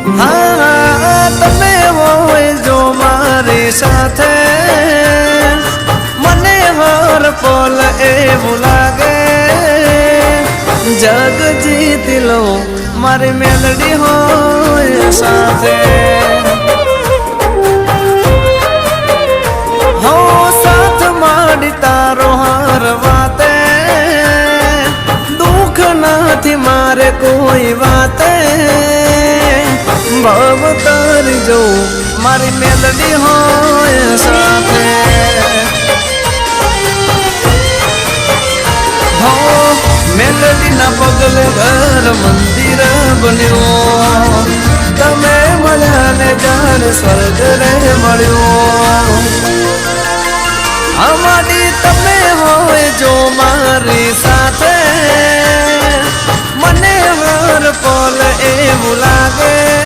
હા તમે હોય જો મારી સાથે મને હર પલ એવું લાગે જગ જીતી લો મારી મેલડી હોય સાથે હો સાથ માડી તારો હર વાતે દુઃખ નથી મારે કોઈ વાતે ભાવ તારી જો મારી મેલડી હોય સાથે હો મેલડી ના પગલે ઘર મંદિર બન્યો તમે મળ્યા ને જાણે સ્વર્ગ રે મળ્યો અમારી તમે હોય જો મારી સાથે મને હર પલ એવું લાગે